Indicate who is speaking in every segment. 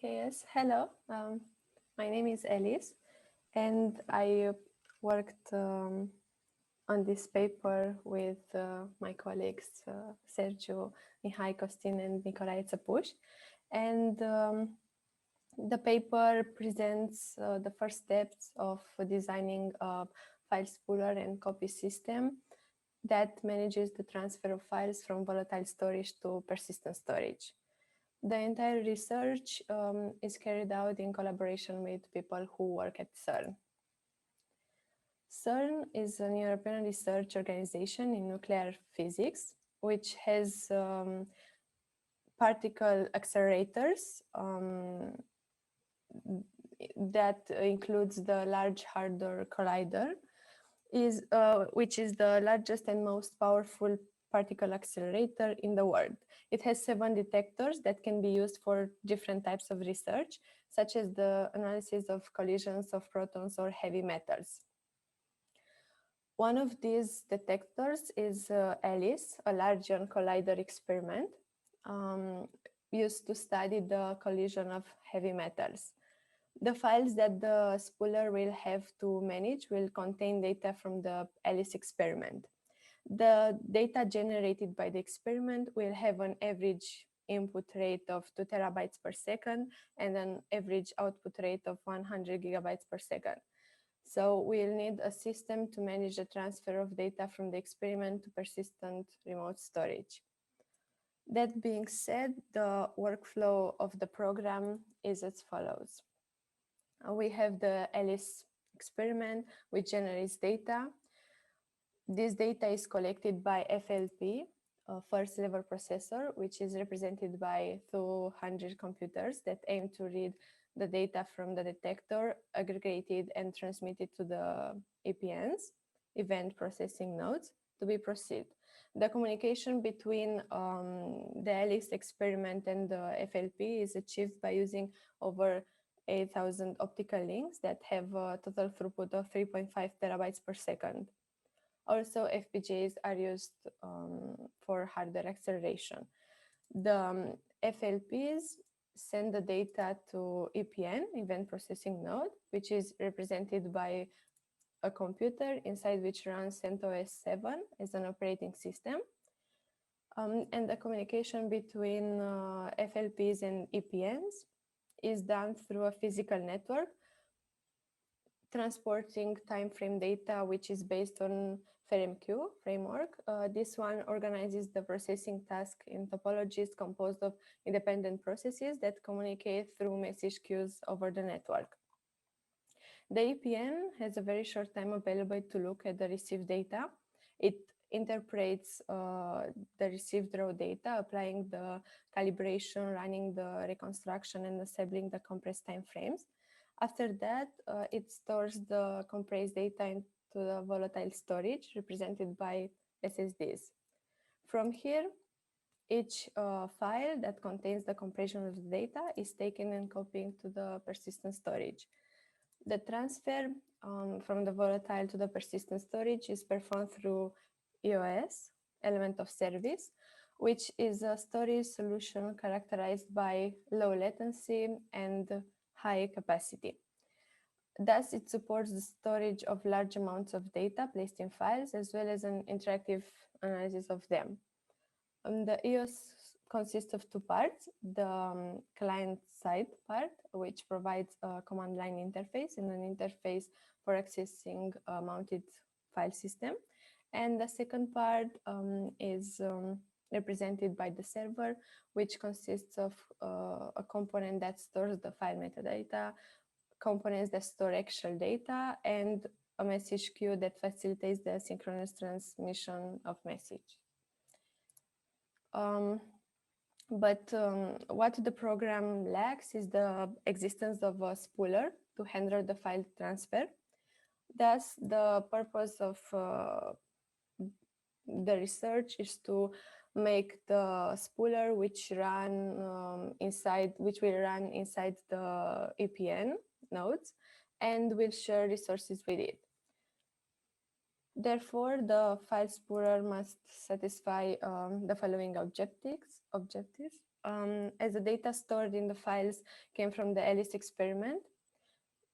Speaker 1: Okay, yes, hello. My name is Eliezer, and I worked on this paper with my colleagues Sergio, Mihai Costin, and Nicolae Țăpuș. And the paper presents the first steps of designing a file spooler and copy system that manages the transfer of files from volatile storage to persistent storage. The entire research is carried out in collaboration with people who work at CERN. CERN is an European research organization in nuclear physics, which has particle accelerators that includes the Large Hadron Collider, which is the largest and most powerful particle accelerator in the world. It has 7 detectors that can be used for different types of research, such as the analysis of collisions of protons or heavy metals. One of these detectors is ELICE, a Large Hadron Collider experiment, used to study the collision of heavy metals. The files that the spooler will have to manage will contain data from the ELICE experiment. The data generated by the experiment will have an average input rate of 2 terabytes per second and an average output rate of 100 gigabytes per second. So we'll need a system to manage the transfer of data from the experiment to persistent remote storage. That being said, the workflow of the program is as follows. We have the ELICE experiment, which generates data. This data is collected by FLP, a first level processor, which is represented by 200 computers that aim to read the data from the detector, aggregated and transmitted to the EPNs, event processing nodes, to be proceed. The communication between the ELICE experiment and the FLP is achieved by using over 8,000 optical links that have a total throughput of 3.5 terabytes per second. Also, FPGAs are used for hardware acceleration. The FLPs send the data to EPN, event processing node, which is represented by a computer inside which runs CentOS 7 as an operating system. And the communication between FLPs and EPNs is done through a physical network, transporting time frame data, which is based on FRMQ framework. This one organizes the processing task in topologies composed of independent processes that communicate through message queues over the network. The EPN has a very short time available to look at the received data. It interprets the received raw data, applying the calibration, running the reconstruction, and assembling the compressed time frames. After that, it stores the compressed data into the volatile storage represented by SSDs. From here, each file that contains the compression of the data is taken and copied to the persistent storage. The transfer from the volatile to the persistent storage is performed through EOS, element of service, which is a storage solution characterized by low latency and high capacity. Thus, it supports the storage of large amounts of data placed in files, as well as an interactive analysis of them. The EOS consists of 2 parts, the client-side part, which provides a command line interface and an interface for accessing a mounted file system. And the second part is represented by the server, which consists of a component that stores the file metadata, components that store actual data, and a message queue that facilitates the synchronous transmission of message. What the program lacks is the existence of a spooler to handle the file transfer. Thus, the purpose of the research is to make the spooler which will run inside the EPN nodes and will share resources with it. Therefore, the file spooler must satisfy the following objectives. As the data stored in the files came from the Alice experiment,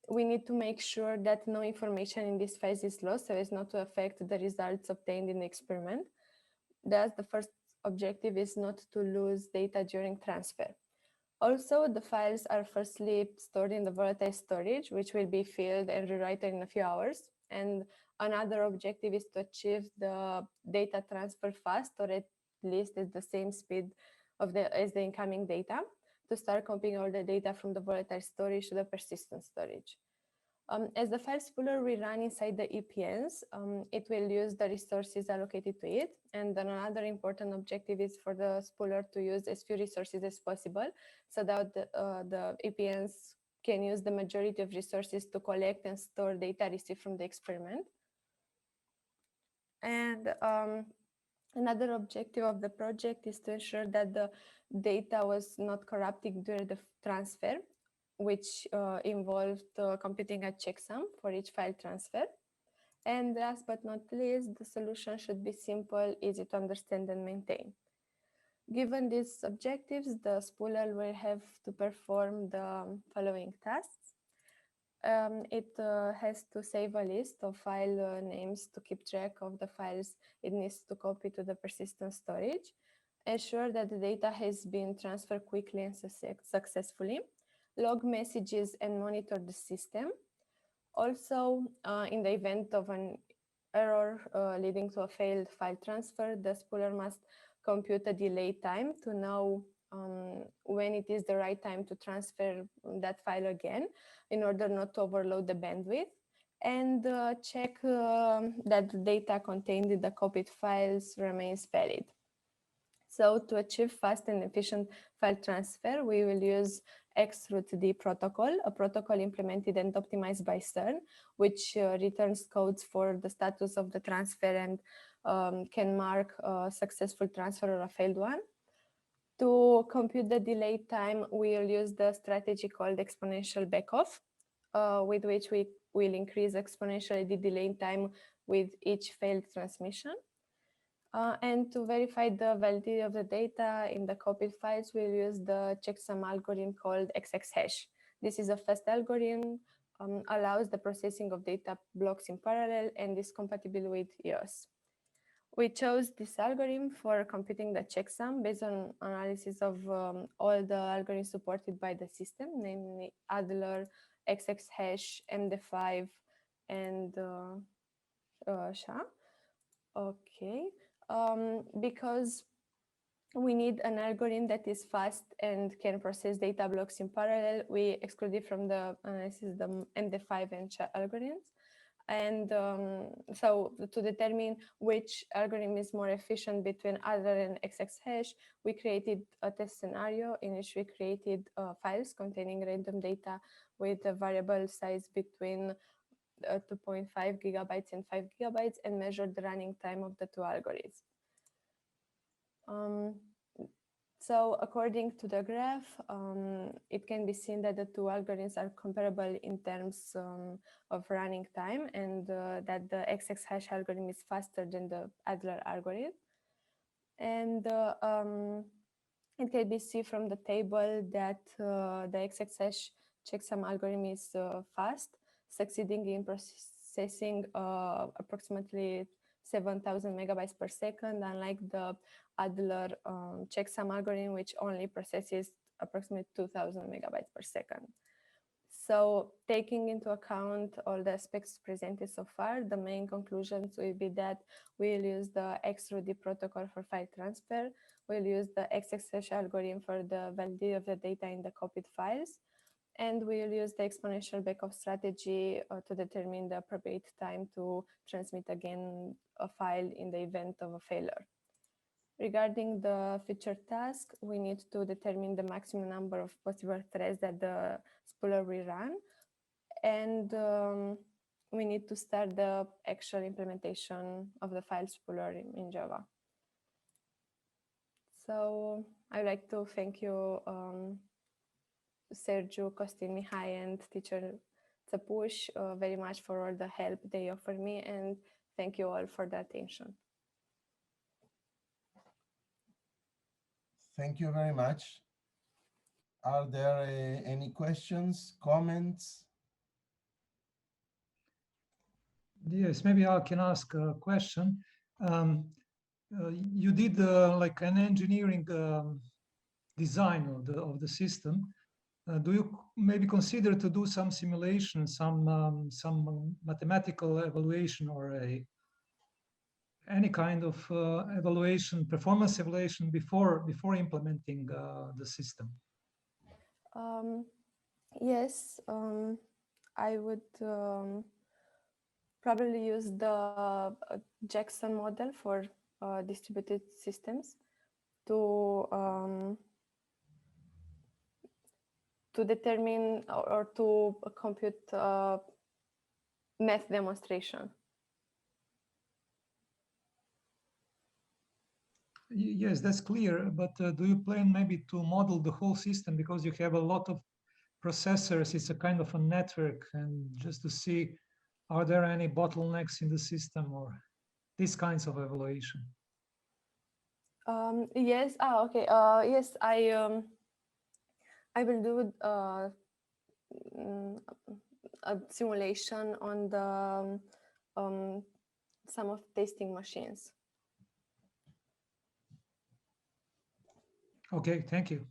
Speaker 1: we need to make sure that no information in these files is lost so as not to affect the results obtained in the experiment. Thus, the first objective is not to lose data during transfer. Also, the files are firstly stored in the volatile storage, which will be filled and rewritten in a few hours. And another objective is to achieve the data transfer fast, or at least at the same speed as the incoming data, to start copying all the data from the volatile storage to the persistent storage. As the file spooler will run inside the EPNs, it will use the resources allocated to it. And then another important objective is for the spooler to use as few resources as possible so that the EPNs can use the majority of resources to collect and store data received from the experiment. And another objective of the project is to ensure that the data was not corrupted during the transfer, which involved computing a checksum for each file transfer. And last but not least, the solution should be simple, easy to understand and maintain. Given these objectives, the spooler will have to perform the following tasks. It has to save a list of file names to keep track of the files it needs to copy to the persistent storage, ensure that the data has been transferred quickly and successfully, log messages and monitor the system. Also, in the event of an error leading to a failed file transfer, the spooler must compute a delay time to know when it is the right time to transfer that file again in order not to overload the bandwidth, and check that the data contained in the copied files remains valid. So to achieve fast and efficient file transfer, we will use XRootD protocol, a protocol implemented and optimized by CERN, which returns codes for the status of the transfer and can mark a successful transfer or a failed one. To compute the delay time, we'll use the strategy called exponential backoff, with which we will increase exponentially the delay time with each failed transmission. And to verify the validity of the data in the copied files, we'll use the checksum algorithm called XXHash. This is a fast algorithm, allows the processing of data blocks in parallel and is compatible with EOS. We chose this algorithm for computing the checksum based on analysis of all the algorithms supported by the system, namely Adler, XXHash, MD5, and SHA. Okay, because we need an algorithm that is fast and can process data blocks in parallel, we excluded from the analysis the MD5 and SHA algorithms. And so to determine which algorithm is more efficient between Adler and XXHash, we created a test scenario in which we created files containing random data with a variable size between 2.5 gigabytes and 5 gigabytes and measured the running time of the two algorithms. So according to the graph, it can be seen that the two algorithms are comparable in terms of running time, and that the XXHash algorithm is faster than the Adler algorithm. And it can be seen from the table that the XXHash checksum algorithm is fast, succeeding in processing approximately 7,000 megabytes per second, unlike the Adler checksum algorithm, which only processes approximately 2,000 megabytes per second. So taking into account all the aspects presented so far, the main conclusions will be that we'll use the XRootD protocol for file transfer, we'll use the XXHash algorithm for the validity of the data in the copied files, and we'll use the exponential backoff strategy to determine the appropriate time to transmit again a file in the event of a failure. Regarding the future task, we need to determine the maximum number of possible threads that the spooler will run, and we need to start the actual implementation of the file spooler in Java. So I'd like to thank you, Sergiu, Costin, Mihai, and teacher Țăpuș very much for all the help they offered me, and Thank you all for the attention.
Speaker 2: Thank you very much. Are there any questions, comments?
Speaker 3: Yes, maybe I can ask a question. You did like an engineering design of the system. Do you maybe consider to do some simulation, some mathematical evaluation, or any kind of evaluation, performance evaluation before implementing the system?
Speaker 1: Yes, I would probably use the Jackson model for distributed systems to determine or to compute math demonstration.
Speaker 3: Yes, that's clear. But do you plan maybe to model the whole system, because you have a lot of processors? It's a kind of a network, and just to see, are there any bottlenecks in the system or these kinds of evaluation?
Speaker 1: Yes. Okay. Yes, I will do a simulation on the some of testing machines.
Speaker 3: Okay, thank you.